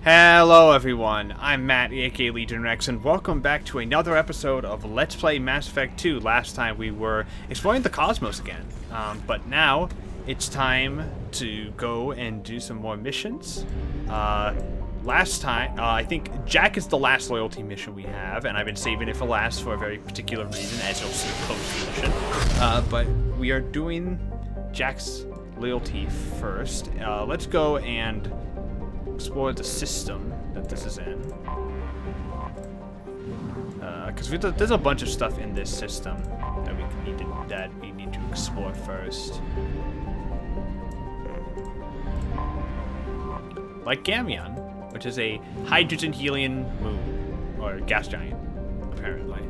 Hello everyone, I'm Matt, aka Legion Rex, and welcome back to another episode of Let's Play Mass Effect 2. Last time we were exploring the cosmos again, but now it's time to go and do some more missions. Last time, I think Jack is the last loyalty mission we have, and I've been saving it for last for a very particular reason, as you'll see post the mission. But we are doing Jack's loyalty first. Let's go and explore the system that this is in, because there's a bunch of stuff in this system that we need to explore first. Like Gamion, which is a hydrogen helium moon or gas giant, apparently.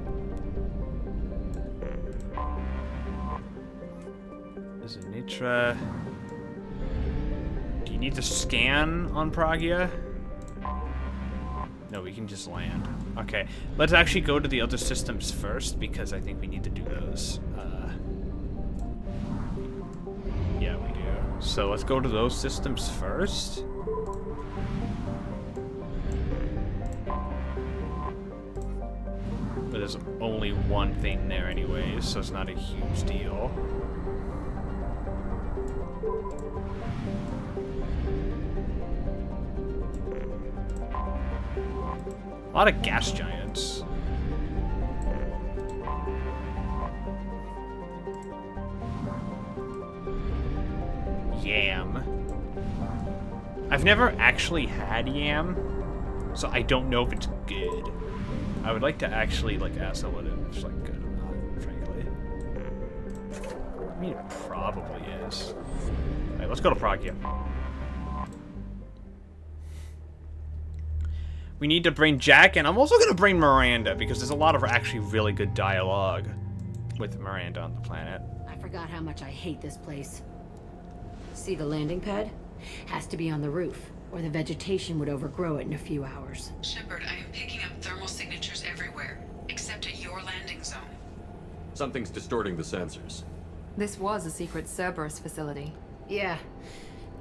There's a Nitra. Do you need to scan on Pragia? No, we can just land. Okay, let's actually go to the other systems first, because I think we need to do those. Yeah, we do. So let's go to those systems first. But there's only one thing there anyways, so it's not a huge deal. A lot of gas giants. Yam. I've never actually had yam, so I don't know if it's good. I would like to actually ask her what it's good or not, frankly. I mean, it probably is. Alright, let's go to Pragia. We need to bring Jack, and I'm also going to bring Miranda, because there's a lot of actually really good dialogue with Miranda on the planet. I forgot how much I hate this place. See the landing pad? Has to be on the roof, or the vegetation would overgrow it in a few hours. Shepard, I am picking up thermal signatures everywhere, except at your landing zone. Something's distorting the sensors. This was a secret Cerberus facility. Yeah,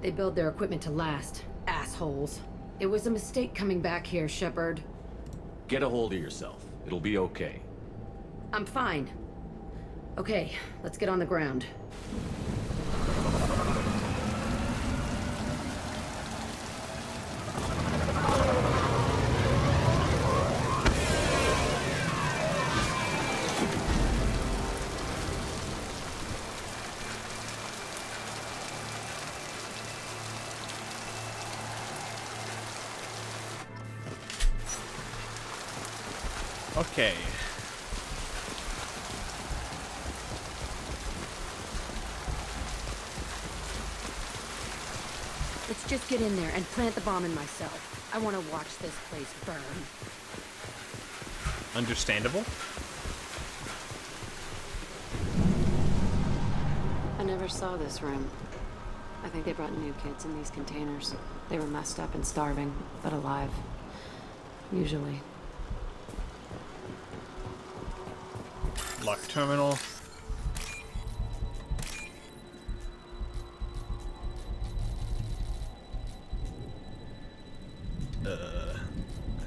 they build their equipment to last. Assholes. It was a mistake coming back here, Shepard. Get a hold of yourself. It'll be okay. I'm fine. Okay, let's get on the ground. Okay. Let's just get in there and plant the bomb in myself. I want to watch this place burn. Understandable. I never saw this room. I think they brought new kids in these containers. They were messed up and starving, but alive. Usually. Lock terminal.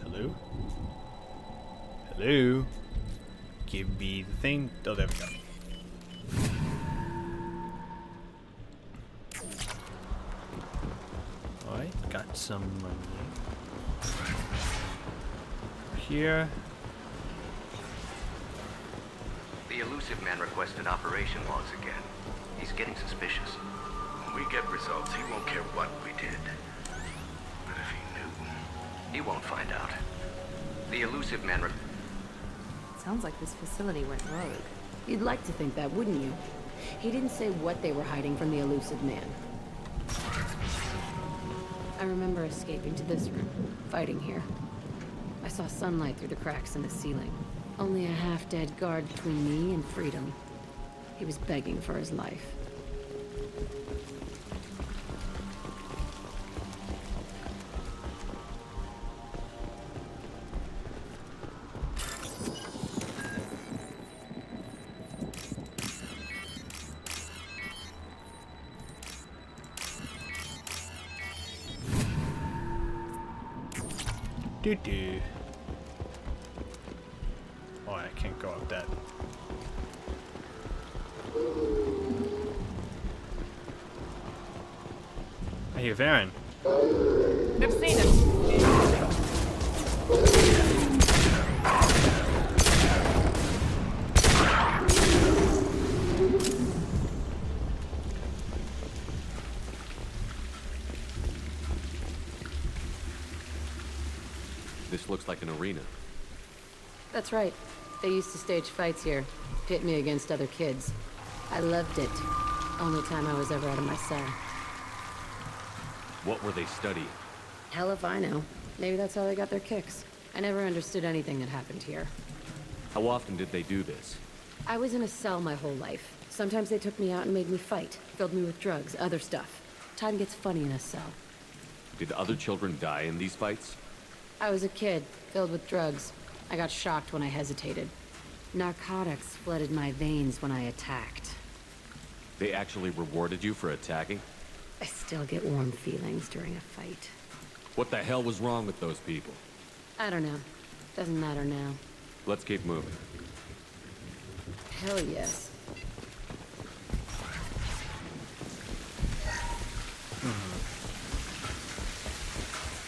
Hello? Hello? Give me the thing. Oh, there we go. Alright, got some money. Here. The elusive man requested operation logs again. He's getting suspicious. When we get results, he won't care what we did. But if he knew... He won't find out. The elusive man Sounds like this facility went rogue. You'd like to think that, wouldn't you? He didn't say what they were hiding from the elusive man. I remember escaping to this room, fighting here. I saw sunlight through the cracks in the ceiling. Only a half-dead guard between me and freedom. He was begging for his life. Doo doo. Oh, I can't go up that. Hey, Varen. I've seen him. This looks like an arena. That's right. They used to stage fights here, pit me against other kids. I loved it. Only time I was ever out of my cell. What were they studying? Hell if I know. Maybe that's how they got their kicks. I never understood anything that happened here. How often did they do this? I was in a cell my whole life. Sometimes they took me out and made me fight, filled me with drugs, other stuff. Time gets funny in a cell. Did other children die in these fights? I was a kid, filled with drugs. I got shocked when I hesitated. Narcotics flooded my veins when I attacked. They actually rewarded you for attacking? I still get warm feelings during a fight. What the hell was wrong with those people? I don't know. Doesn't matter now. Let's keep moving. Hell yes.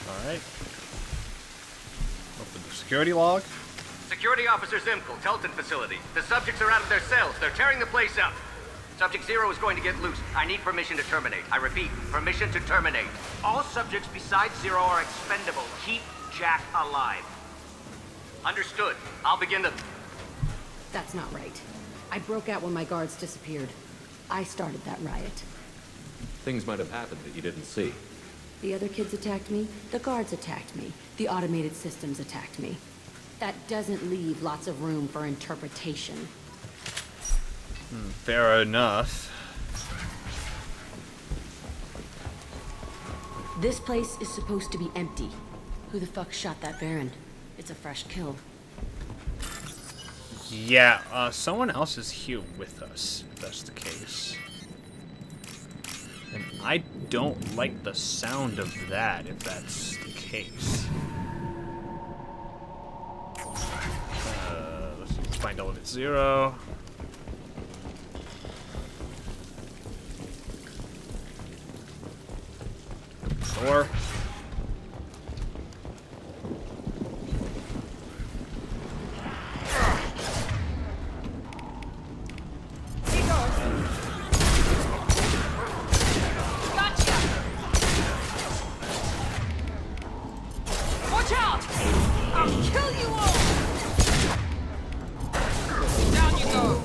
Alright. Open the security log. Security Officer Zimkel, Telton facility. The subjects are out of their cells. They're tearing the place up. Subject Zero is going to get loose. I need permission to terminate. I repeat, permission to terminate. All subjects besides Zero are expendable. Keep Jack alive. Understood. I'll begin the... That's not right. I broke out when my guards disappeared. I started that riot. Things might have happened that you didn't see. The other kids attacked me, the guards attacked me, the automated systems attacked me. That doesn't leave lots of room for interpretation. Fair enough. This place is supposed to be empty. Who the fuck shot that Baron? It's a fresh kill. Yeah, someone else is here with us, if that's the case. And I don't like the sound of that, if that's the case. Let's find element 0. Door. Watch out! I'll kill you all! Down you go!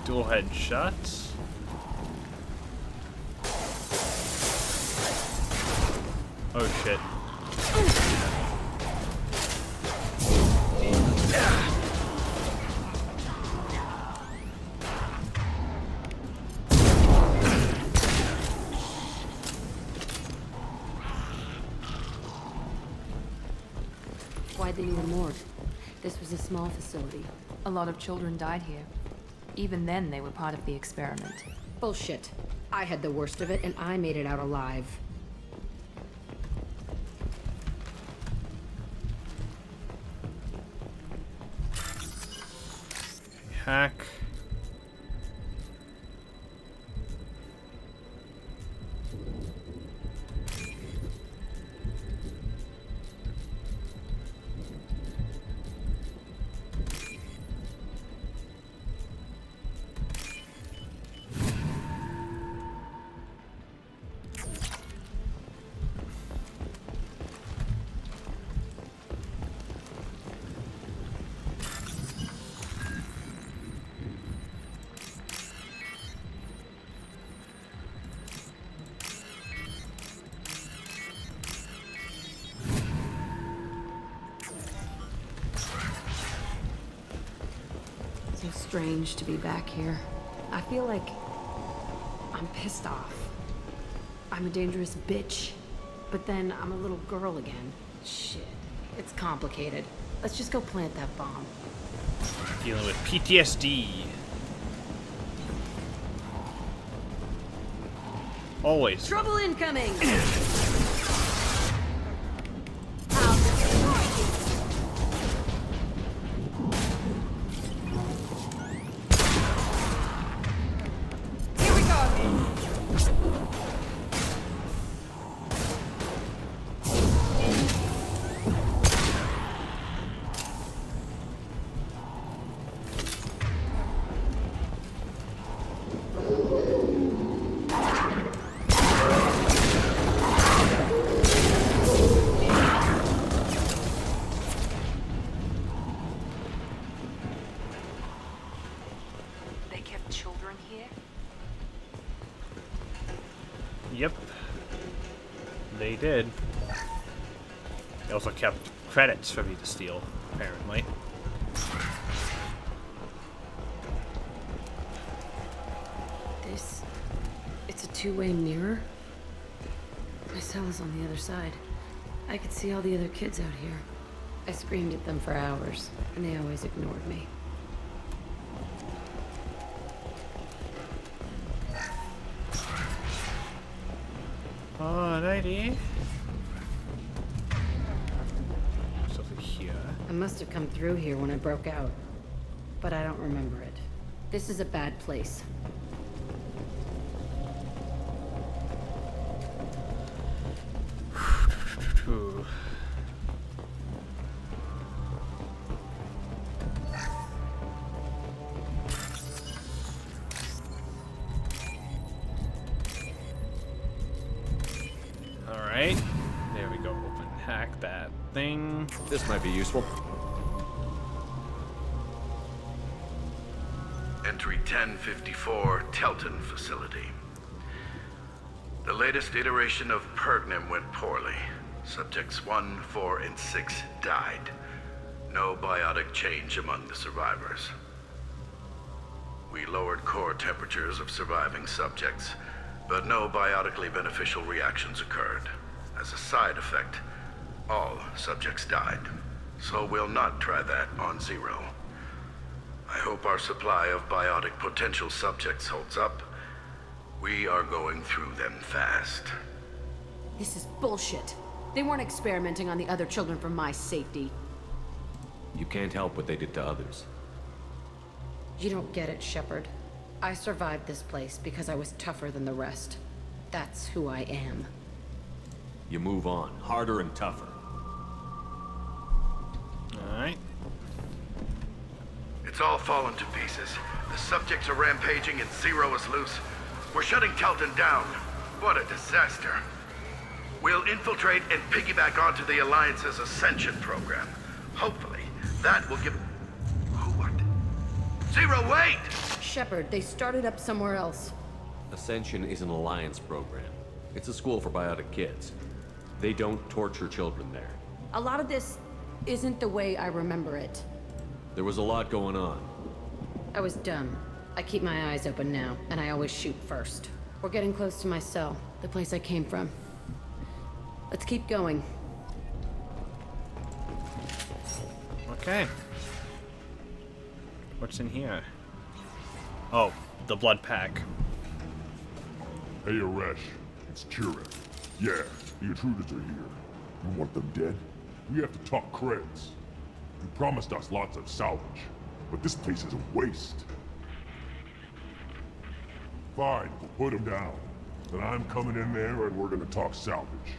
Dual headshots. Oh shit. Why'd they need a morgue? This was a small facility. A lot of children died here. Even then, they were part of the experiment. Bullshit. I had the worst of it, and I made it out alive. Hack. So strange to be back here. I feel like I'm pissed off. I'm a dangerous bitch, but then I'm a little girl again. Shit, it's complicated. Let's just go plant that bomb. Dealing with PTSD. Always. Trouble incoming! Here we go. They kept children here? Yep. They did. They also kept credits for me to steal, apparently. It's a two-way mirror? My cell is on the other side. I could see all the other kids out here. I screamed at them for hours, and they always ignored me. Alrighty. What's over here? I must have come through here when I broke out, but I don't remember it. This is a bad place. Ooh. Alright. There we go. Open hack that thing. This might be useful. Entry 1054, Telton facility. The latest iteration of Pergnum went poorly. Subjects 1, 4, and 6 died. No biotic change among the survivors. We lowered core temperatures of surviving subjects, but no biotically beneficial reactions occurred. As a side effect, all subjects died. So we'll not try that on Zero. I hope our supply of biotic potential subjects holds up. We are going through them fast. This is bullshit. They weren't experimenting on the other children for my safety. You can't help what they did to others. You don't get it, Shepard. I survived this place because I was tougher than the rest. That's who I am. You move on, harder and tougher. Alright. It's all fallen to pieces. The subjects are rampaging and Zero is loose. We're shutting Telton down. What a disaster. We'll infiltrate and piggyback onto the Alliance's Ascension program. Hopefully, that will give... What? Zero, wait! Shepard, they started up somewhere else. Ascension is an Alliance program. It's a school for biotic kids. They don't torture children there. A lot of this isn't the way I remember it. There was a lot going on. I was dumb. I keep my eyes open now, and I always shoot first. We're getting close to my cell, the place I came from. Let's keep going. Okay. What's in here? Oh, the blood pack. Hey, Aresh. It's Chirek. Yeah, the intruders are here. You want them dead? We have to talk creds. You promised us lots of salvage, but this place is a waste. Fine, we'll put them down. Then I'm coming in there and we're gonna talk salvage.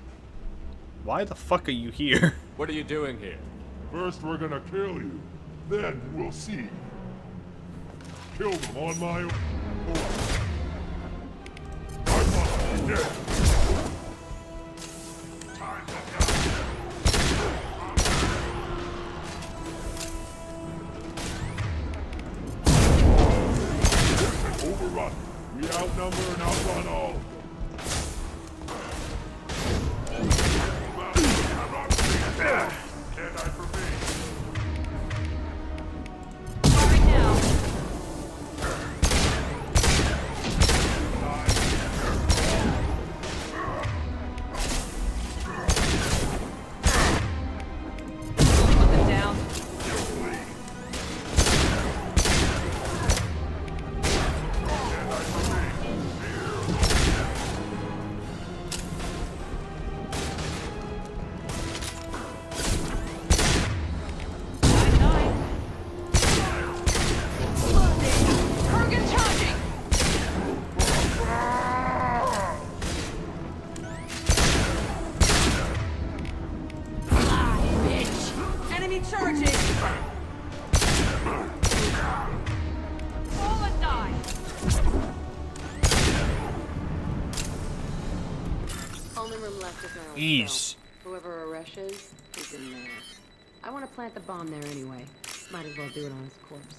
Why the fuck are you here? What are you doing here? First we're gonna kill you, then we'll see. Kill them on my own. I want you dead. Time to die. Overrun. We outnumber and outrun all. Can't hide from me. Sorry now. room left is narrow. Ease. Whoever Aresh is in there. I want to plant the bomb there anyway. Might as well do it on his corpse.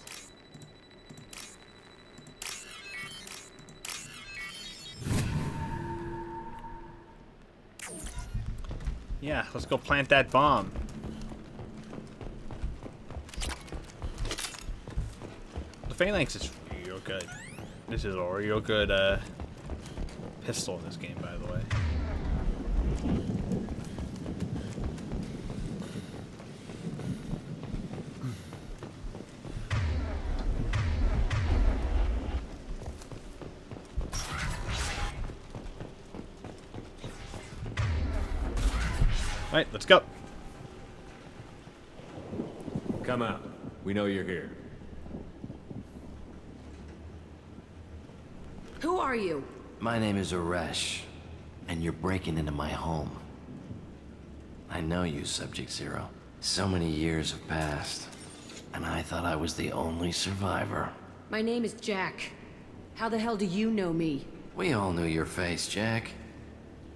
Yeah, let's go plant that bomb. The phalanx is real good. This is a real good pistol in this game, by the way. Alright, let's go. Come out. We know you're here. Who are you? My name is Aresh, and you're breaking into my home. I know you, Subject Zero. So many years have passed, and I thought I was the only survivor. My name is Jack. How the hell do you know me? We all knew your face, Jack.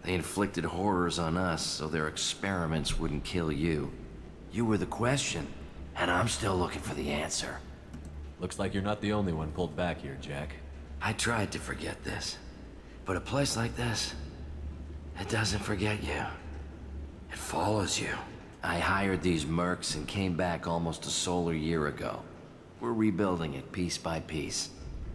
They inflicted horrors on us so their experiments wouldn't kill you. You were the question, and I'm still looking for the answer. Looks like you're not the only one pulled back here, Jack. I tried to forget this, but a place like this, it doesn't forget you. It follows you. I hired these mercs and came back almost a solar year ago. We're rebuilding it piece by piece.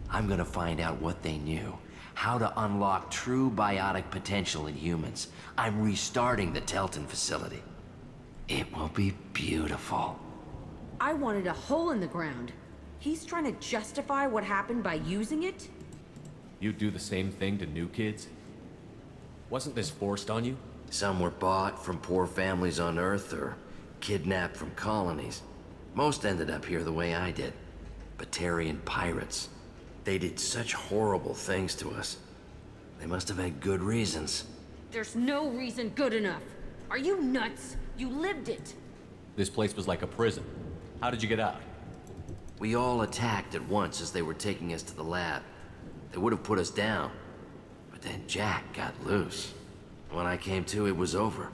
I'm gonna find out what they knew, how to unlock true biotic potential in humans. I'm restarting the Telton facility. It will be beautiful. I wanted a hole in the ground. He's trying to justify what happened by using it? You'd do the same thing to new kids? Wasn't this forced on you? Some were bought from poor families on Earth or kidnapped from colonies. Most ended up here the way I did. Batarian pirates. They did such horrible things to us. They must have had good reasons. There's no reason good enough. Are you nuts? You lived it. This place was like a prison. How did you get out? We all attacked at once as they were taking us to the lab. They would have put us down. But then Jack got loose. When I came to, it was over.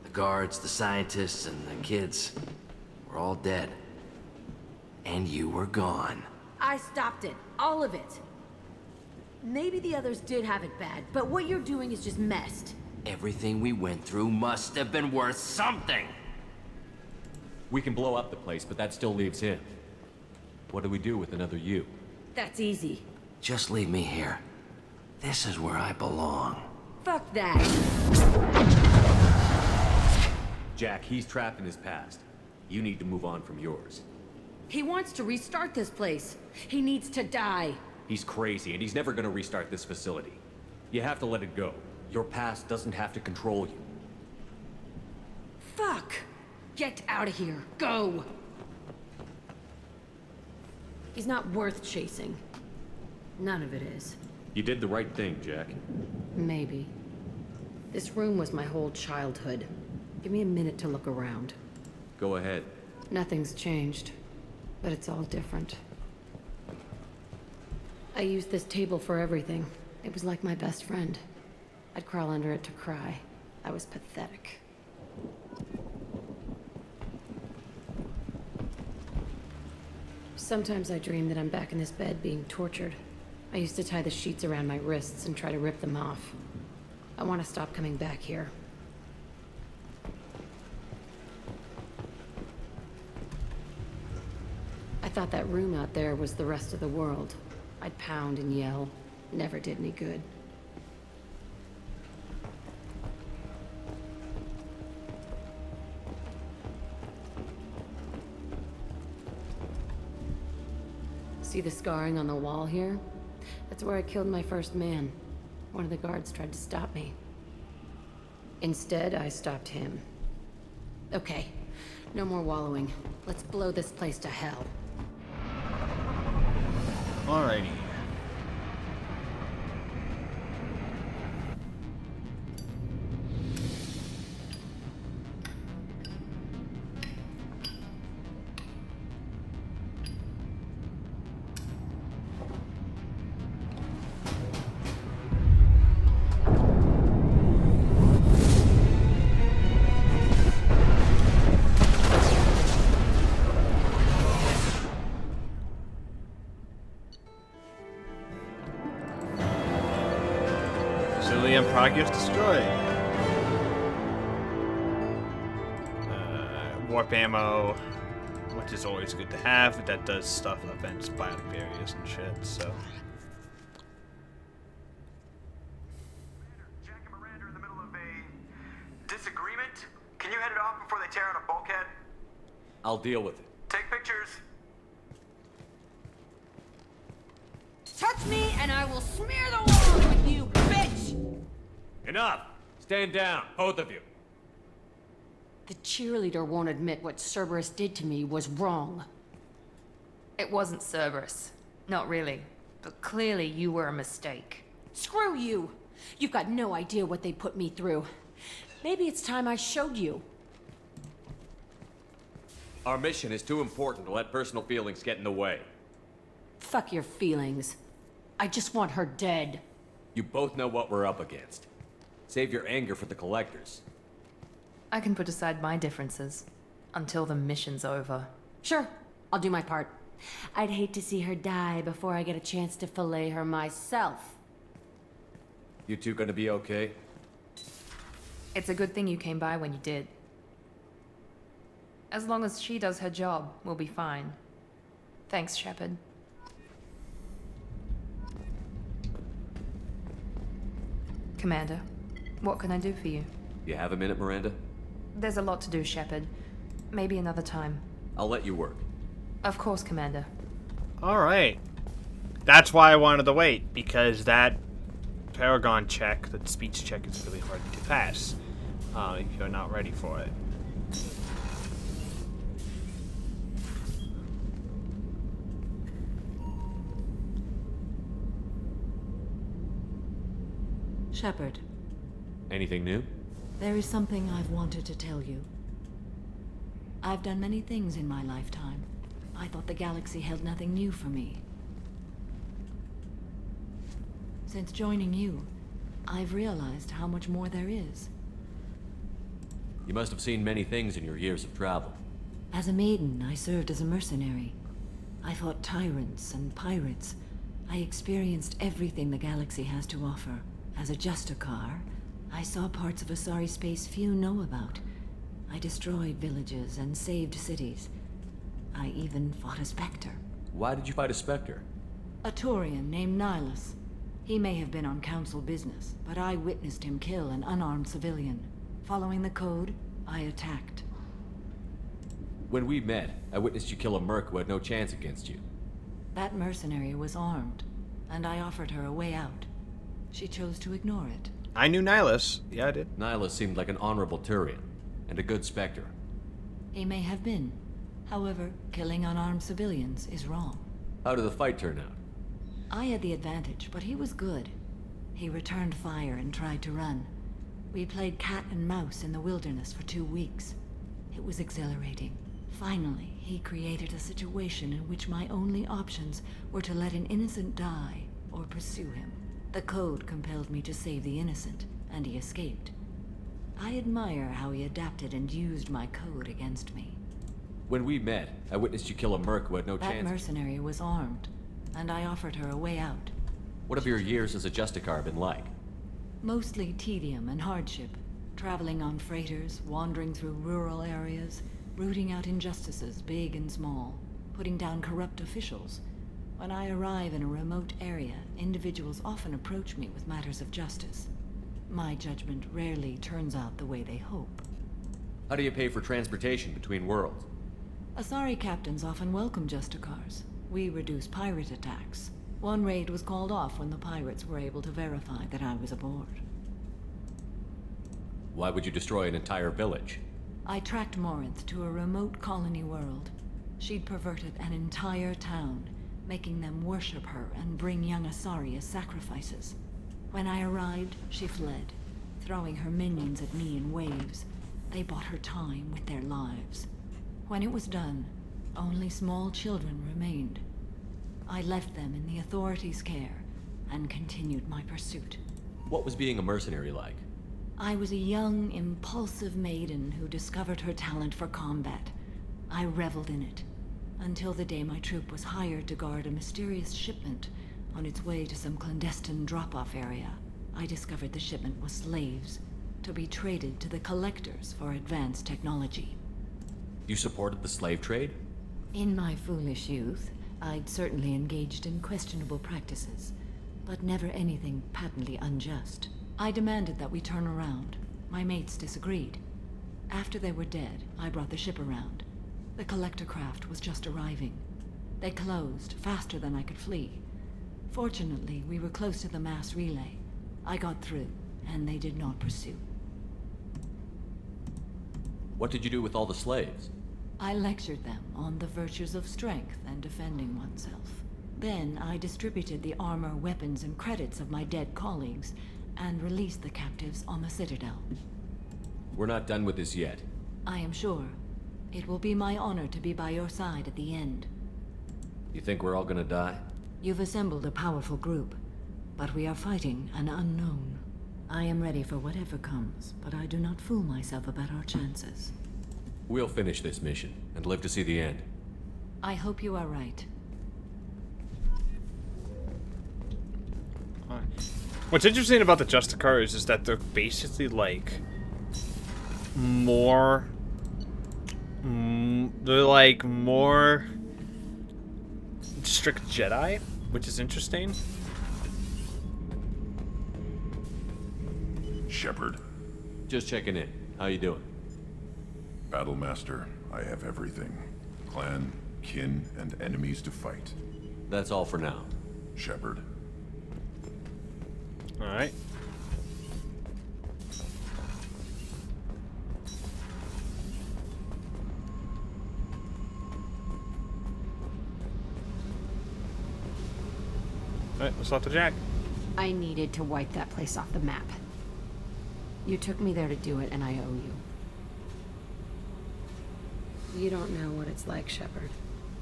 The guards, the scientists, and the kids were all dead. And you were gone. I stopped it. All of it. Maybe the others did have it bad, but what you're doing is just messed. Everything we went through must have been worth something. We can blow up the place, but that still leaves him. What do we do with another you? That's easy. Just leave me here. This is where I belong. Fuck that. Jack, he's trapped in his past. You need to move on from yours. He wants to restart this place. He needs to die. He's crazy, and he's never gonna restart this facility. You have to let it go. Your past doesn't have to control you. Fuck. Get out of here. Go. He's not worth chasing. None of it is. You did the right thing, Jack. Maybe. This room was my whole childhood. Give me a minute to look around. Go ahead. Nothing's changed, but it's all different. I used this table for everything. It was like my best friend. I'd crawl under it to cry. I was pathetic. Sometimes I dream that I'm back in this bed being tortured. I used to tie the sheets around my wrists and try to rip them off. I want to stop coming back here. I thought that room out there was the rest of the world. I'd pound and yell. Never did any good. See the scarring on the wall here? That's where I killed my first man. One of the guards tried to stop me. Instead, I stopped him. Okay, no more wallowing. Let's blow this place to hell. Alrighty. Pragia is destroyed. Warp ammo, which is always good to have. That does stuff against biotic barriers and shit, so. Jack and Miranda are in the middle of a disagreement. Can you head it off before they tear out a bulkhead? I'll deal with it. Take pictures. Touch me and I will smear the walls with you, bitch! Enough! Stand down, both of you. The cheerleader won't admit what Cerberus did to me was wrong. It wasn't Cerberus. Not really. But clearly you were a mistake. Screw you! You've got no idea what they put me through. Maybe it's time I showed you. Our mission is too important to let personal feelings get in the way. Fuck your feelings. I just want her dead. You both know what we're up against. Save your anger for the collectors. I can put aside my differences until the mission's over. Sure, I'll do my part. I'd hate to see her die before I get a chance to fillet her myself. You two gonna be okay? It's a good thing you came by when you did. As long as she does her job, we'll be fine. Thanks, Shepard. Commander, what can I do for you? You have a minute, Miranda? There's a lot to do, Shepard. Maybe another time. I'll let you work. Of course, Commander. Alright. That's why I wanted to wait, because that Paragon check, that speech check, is really hard to pass if you're not ready for it. Shepard, Anything new? there is something I've wanted to tell you. I've done many things in my lifetime. I thought the galaxy held nothing new for me. Since joining you, I've realized how much more there is. You must have seen many things in your years of travel. As a maiden, I served as a mercenary. I fought tyrants and pirates. I experienced everything the galaxy has to offer. As a Justicar, I saw parts of Asari space few know about. I destroyed villages and saved cities. I even fought a Spectre. Why did you fight a Spectre? A Turian named Nihilus. He may have been on council business, but I witnessed him kill an unarmed civilian. Following the code, I attacked. When we met, I witnessed you kill a merc who had no chance against you. That mercenary was armed, and I offered her a way out. She chose to ignore it. I knew Nihilus. Yeah, I did. Nihilus seemed like an honorable Turian, and a good Spectre. He may have been. However, killing unarmed civilians is wrong. How did the fight turn out? I had the advantage, but he was good. He returned fire and tried to run. We played cat and mouse in the wilderness for 2 weeks. It was exhilarating. Finally, he created a situation in which my only options were to let an innocent die or pursue him. The code compelled me to save the innocent, and he escaped. I admire how he adapted and used my code against me. When we met, I witnessed you kill a merc who had no That chance. mercenary was armed, and I offered her a way out. What have your years as a Justicar been like? Mostly tedium and hardship. Traveling on freighters, wandering through rural areas, rooting out injustices, big and small, putting down corrupt officials. When I arrive in a remote area, individuals often approach me with matters of justice. My judgment rarely turns out the way they hope. How do you pay for transportation between worlds? Asari captains often welcome Justicars. We reduce pirate attacks. One raid was called off when the pirates were able to verify that I was aboard. Why would you destroy an entire village? I tracked Morinth to a remote colony world. She'd perverted an entire town, making them worship her and bring young Asari as sacrifices. When I arrived, she fled, throwing her minions at me in waves. They bought her time with their lives. When it was done, only small children remained. I left them in the authorities' care and continued my pursuit. What was being a mercenary like? I was a young, impulsive maiden who discovered her talent for combat. I reveled in it, until the day my troop was hired to guard a mysterious shipment on its way to some clandestine drop-off area. I discovered the shipment was slaves, to be traded to the collectors for advanced technology. You supported the slave trade? In my foolish youth, I'd certainly engaged in questionable practices, but never anything patently unjust. I demanded that we turn around. My mates disagreed. After they were dead, I brought the ship around. The collector craft was just arriving. They closed faster than I could flee. Fortunately, we were close to the mass relay. I got through, and they did not pursue. What did you do with all the slaves? I lectured them on the virtues of strength and defending oneself. Then I distributed the armor, weapons, and credits of my dead colleagues, and released the captives on the Citadel. We're not done with this yet. I am sure. It will be my honor to be by your side at the end. You think we're all gonna die? You've assembled a powerful group, but we are fighting an unknown. I am ready for whatever comes, but I do not fool myself about our chances. We'll finish this mission and live to see the end. I hope you are right. What's interesting about the Justicars is that they're basically like more strict Jedi, which is interesting. Shepard. Just checking in. How you doing? Battlemaster, I have everything. Clan, kin, and enemies to fight. That's all for now. Shepard. Alright. Alright, let's talk to Jack. I needed to wipe that place off the map. You took me there to do it, and I owe you. You don't know what it's like, Shepard.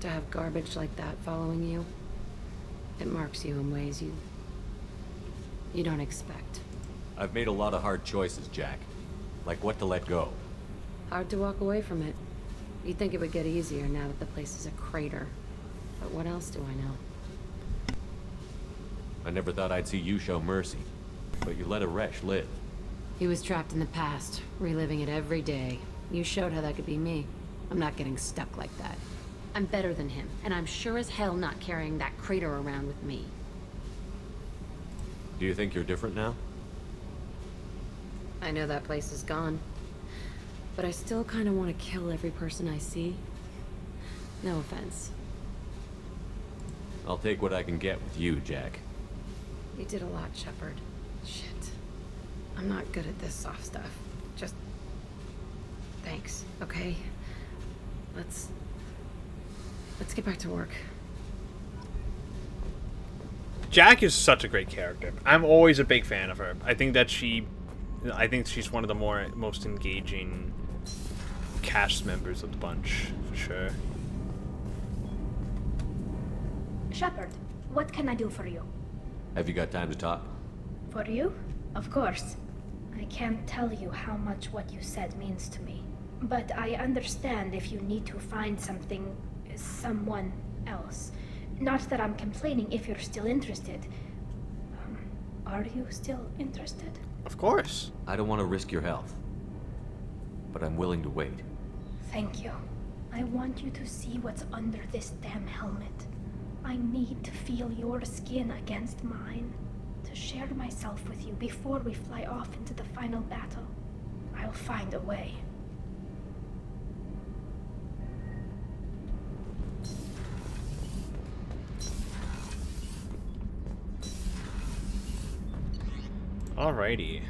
To have garbage like that following you. It marks you in ways you don't expect. I've made a lot of hard choices, Jack. Like what to let go. Hard to walk away from it. You'd think it would get easier now that the place is a crater. But what else do I know? I never thought I'd see you show mercy. But you let Aresh live. He was trapped in the past, reliving it every day. You showed how that could be me. I'm not getting stuck like that. I'm better than him, and I'm sure as hell not carrying that crater around with me. Do you think you're different now? I know that place is gone. But I still kind of want to kill every person I see. No offense. I'll take what I can get with you, Jack. You did a lot, Shepard. Shit. I'm not good at this soft stuff. Just... thanks, okay? Let's get back to work. Jack is such a great character. I'm always a big fan of her. I think she's one of the most engaging cast members of the bunch, for sure. Shepard, what can I do for you? Have you got time to talk? For you? Of course. I can't tell you how much what you said means to me. But I understand if you need to find someone else. Not that I'm complaining if you're still interested. Are you still interested? Of course. I don't want to risk your health. But I'm willing to wait. Thank you. I want you to see what's under this damn helmet. I need to feel your skin against mine. To share myself with you before we fly off into the final battle. I'll find a way. Alrighty.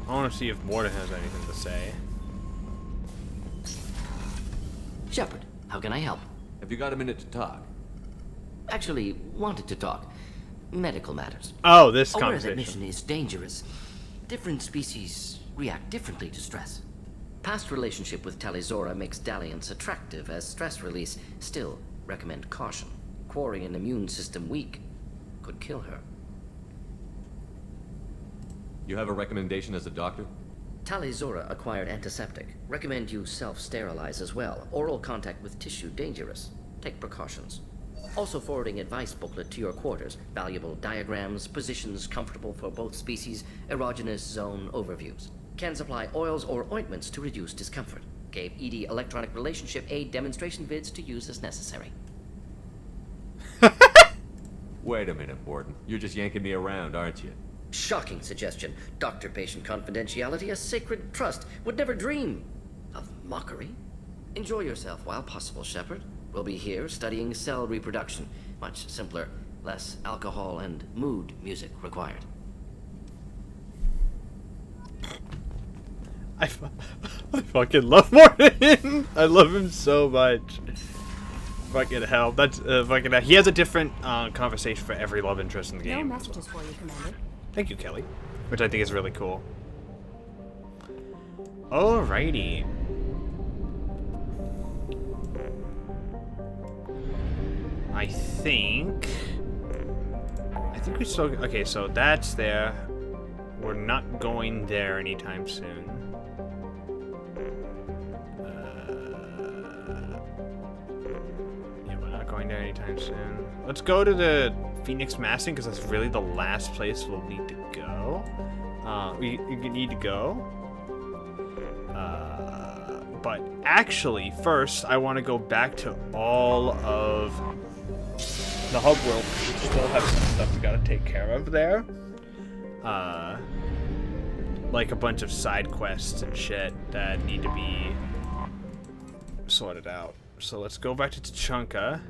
I want to see if Morton has anything to say. Shepard, how can I help? Have you got a minute to talk? Actually, wanted to talk. Medical matters. Oh, this Aware conversation. that mission is dangerous. Different species react differently to stress. Past relationship with Talizora makes dalliance attractive as stress release. Still, recommend caution. Quarry an immune system weak could kill her. You have a recommendation as a doctor? Talizora acquired antiseptic. Recommend you self-sterilize as well. Oral contact with tissue dangerous. take precautions. Also forwarding advice booklet to your quarters. Valuable diagrams, positions comfortable for both species, erogenous zone overviews. Can supply oils or ointments to reduce discomfort. Gave ED electronic relationship aid demonstration vids to use as necessary. Wait a minute, Morton. You're just yanking me around, aren't you? Shocking suggestion. Doctor-patient confidentiality, a sacred trust. Would never dream of mockery. Enjoy yourself while possible, Shepard. We'll be here studying cell reproduction. Much simpler, less alcohol and mood music required. I fucking love Morton. I love him so much. Fucking hell. That's fucking. He has a different conversation for every love interest in the game. No messages for you, Commander. Thank you, Kelly. Which I think is really cool. Alrighty. I think we still. Okay, so that's there. We're not going there anytime soon. Yeah, we're not going there anytime soon. Let's go to the Phoenix Massing because that's really the last place we'll need to go. We need to go. But actually, first I want to go back to all of the hub world. We still have some stuff we gotta take care of there. Like a bunch of side quests and shit that need to be sorted out. So let's go back to Tachanka.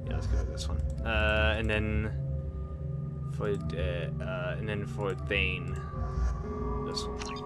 Yeah, let's go to this one. And then for Thane, this one.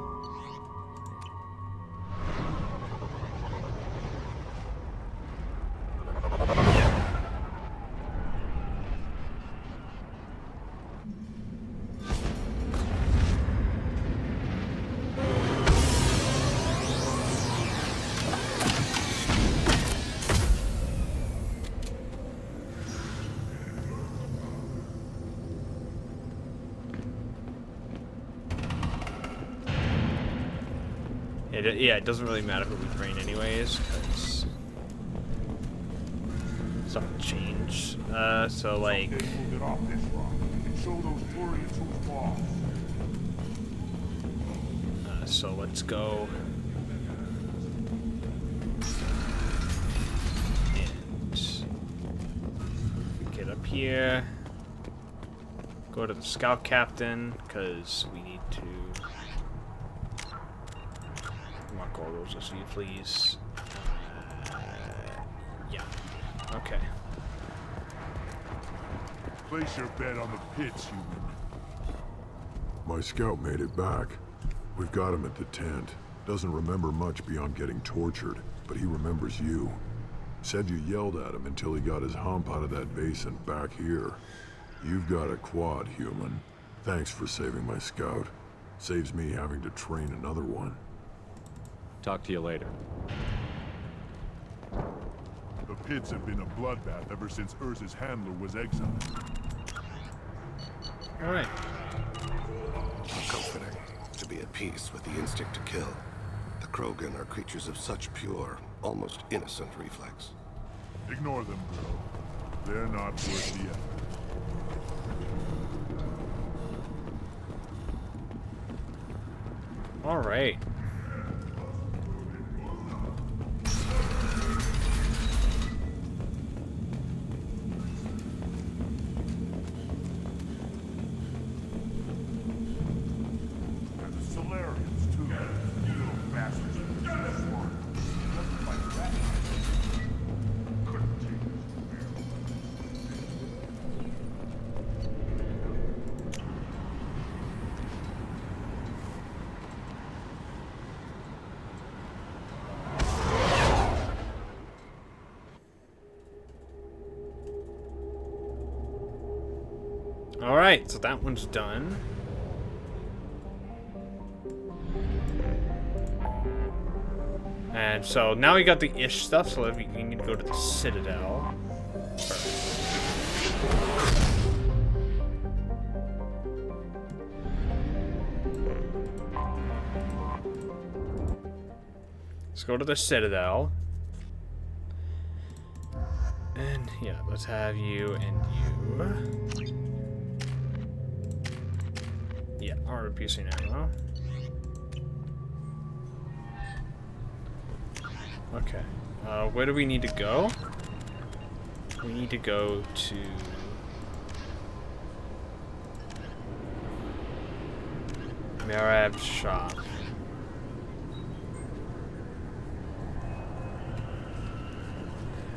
Yeah, it doesn't really matter who we train anyways, because something changed. So like... so let's go... and get up here, go to the scout captain, because we need to... mark all those as you please. Yeah. Okay. Place your bet on the pits, human. My scout made it back. We've got him at the tent. Doesn't remember much beyond getting tortured, but he remembers you. Said you yelled at him until he got his hump out of that basin back here. You've got a quad, human. Thanks for saving my scout. Saves me having to train another one. Talk to you later. The pits have been a bloodbath ever since Urza's handler was exiled. Alright. Comforting to be at peace with the instinct to kill. The Krogan are creatures of such pure, almost innocent reflex. Ignore them, girl. They're not worth the effort. Alright. Alright, so that one's done. And so now we got the ish stuff, so we need to go to the Citadel first. Let's go to the Citadel. And yeah, let's have you and you. Yeah, armor piercing ammo. Okay. Where do we need to go? We need to go to... Marab's shop.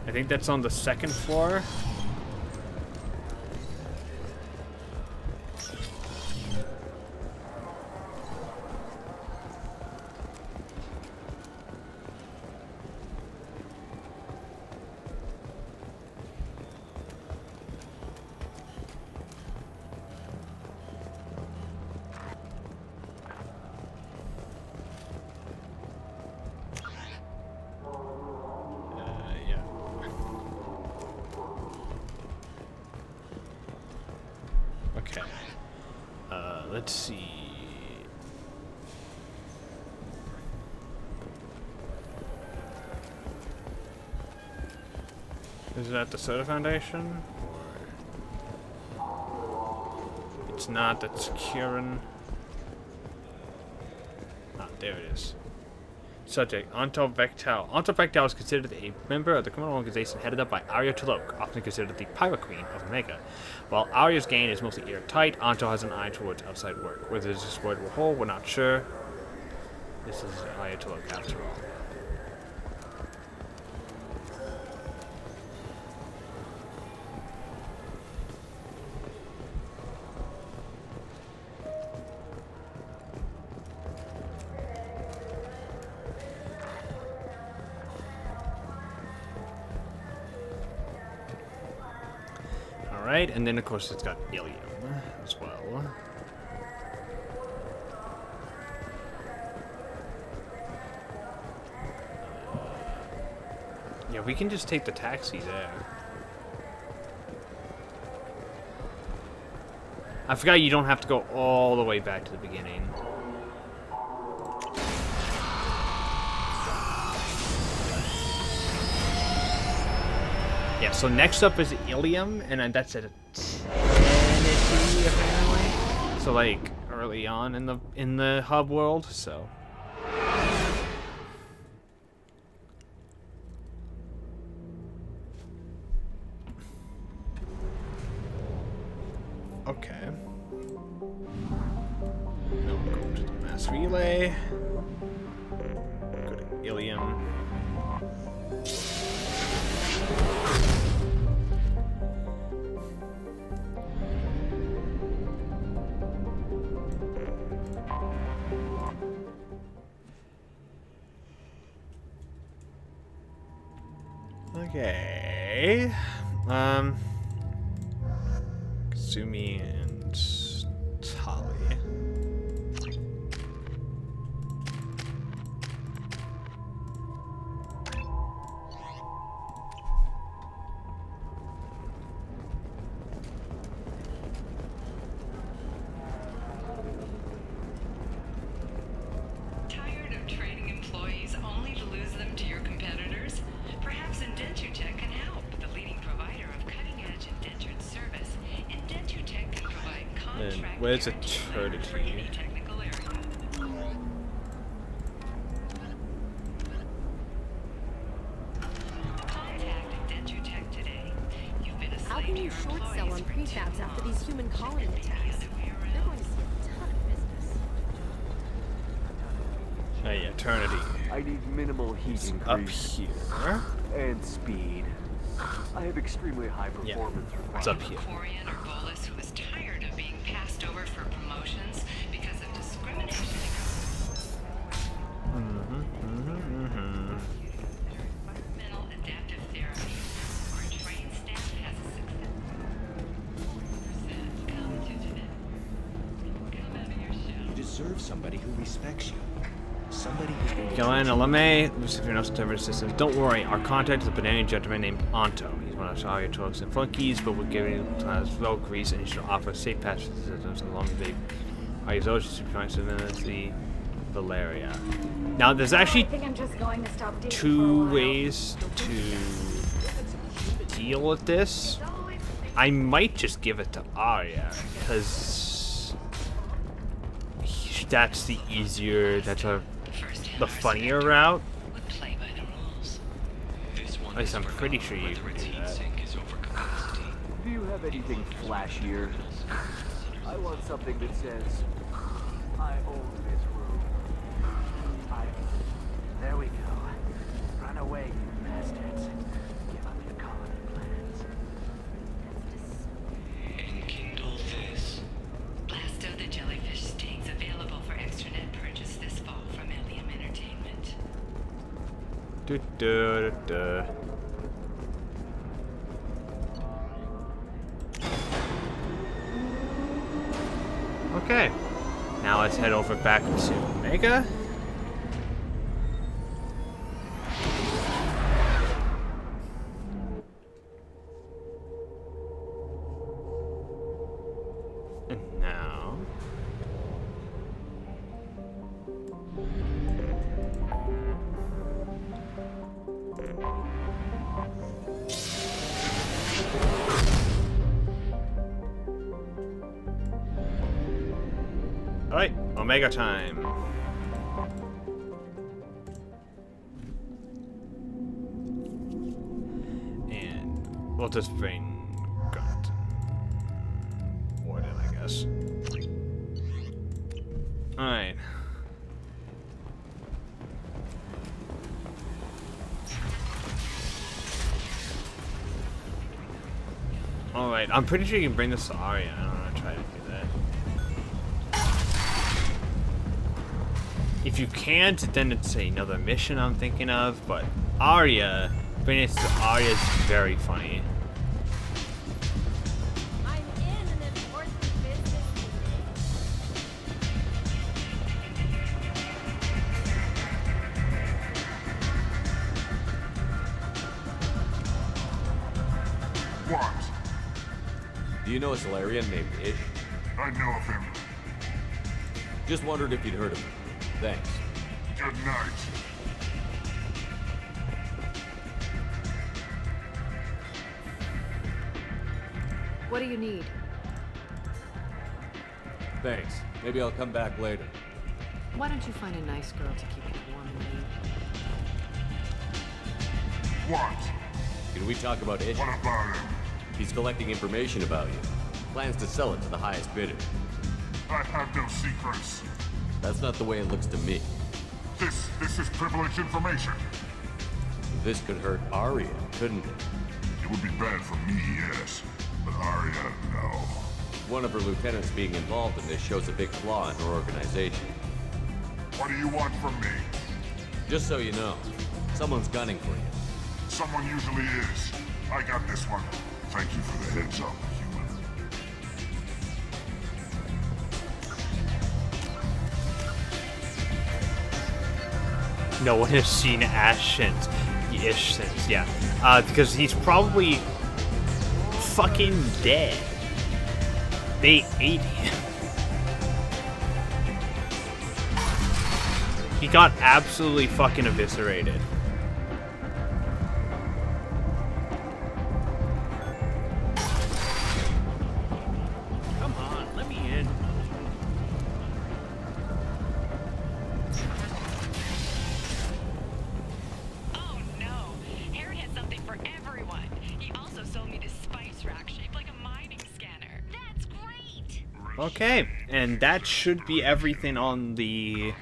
I think that's on the second floor. Okay. Let's see. Is it at the Soda Foundation? Or... It's not, that's Kieran. Ah, there it is. Subject, Anto Vectel. Anto Vectel is considered a member of the criminal organization headed up by Arya Tulok, often considered the Pirate Queen of Omega. While Arya's gain is mostly airtight, Anto has an eye towards outside work. Whether this is exploitable whole, we're not sure. This is Arya Tulok after all. Alright, and then of course it's got Ilium as well. Yeah, we can just take the taxi there. I forgot you don't have to go all the way back to the beginning. Yeah, so next up is Ilium, and that's at a 10-ish apparently. So like early on in the hub world, so. Okay. Now we'll go to the mass relay. Go to Ilium. Okay. Kasumi and Tali. Tired of training employees only to lose them to your competitors? Perhaps IndentureTech can help. The leading provider of cutting-edge indentured service. IndentureTech can provide contract Where's guaranteed Eternity? for any technical area. Contact IndentureTech today. You've been a How slave can to you your short employees sell on for too prefabs after long. these human colony attacks? They're going to see a ton of business. Oh yeah, Eternity. I need minimal heat It's increase. up here. And speed. I have extremely high Yeah, performance requirements. it's up here. Quarian or Bolus who is tired of being passed over for promotions because of discrimination. Environmental adaptive therapy. Our trained staff has a success. Come to today. Come out of your shell. You deserve somebody who respects you. Somebody who's going to... Galen, LMA, Lucifer, no server systems. Don't worry, our contact is a banana gentleman named Anto. He's one of Arya Tulok's and flunkies, but we're giving him as well grease, and he should offer safe passage systems along the Arya's ocean to find the Valeria. Now, there's actually I think I'm just going to stop dating for a two while. ways to deal with this. I might just give it to Arya, because that's the easier, the funnier route. At least I'm pretty sure you can do that. Do you have anything flashier? I want something that says, I own this room. There we go. Run away, you bastards. Give up your colony plans. Enkindle this. Blast of the Jellyfish Stings available for extranet purchase this fall from Alien Entertainment. Okay, now let's head over back to Omega. And now... Alright, Omega time. And we'll just bring Grunt. Warden, I guess. Alright. Alright, I'm pretty sure you can bring this to Arya. I don't want to try to do that. If you can't, then it's another mission I'm thinking of, but Arya, bringing it to Arya is very funny. I'm in an important business meeting. What? Do you know a Solarian named Ish? I know of him. Just wondered if you'd heard of him. Thanks. Good night. What do you need? Thanks. Maybe I'll come back later. Why don't you find a nice girl to keep you warm and neat? What? Can we talk about Ish? What about him? He's collecting information about you. Plans to sell it to the highest bidder. I have no secrets. That's not the way it looks to me. This is privileged information. This could hurt Arya, couldn't it? It would be bad for me, yes. But Arya, no. One of her lieutenants being involved in this shows a big flaw in her organization. What do you want from me? Just so you know, someone's gunning for you. Someone usually is. I got this one. Thank you for the heads up, human. No one has seen Ish since, yeah. Because he's probably fucking dead. They ate him. He got absolutely fucking eviscerated. Come on, let me in. Oh no! Harry had something for everyone. He also sold me this spice rack shaped like a mining scanner. That's great! Okay, and that should be everything on the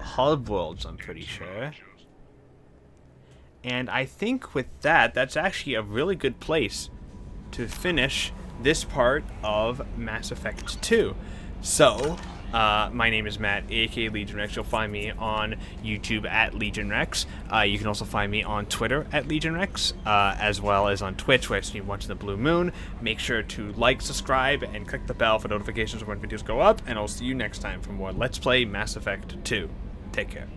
hub worlds, I'm pretty sure. And I think with that, that's actually a really good place to finish this part of Mass Effect 2. So, my name is Matt, aka Legion Rex. You'll find me on YouTube at Legion Rex. You can also find me on Twitter at Legion Rex, as well as on Twitch, where I stream Once in the Blue Moon. Make sure to like, subscribe, and click the bell for notifications when videos go up, and I'll see you next time for more Let's Play Mass Effect 2. Take care.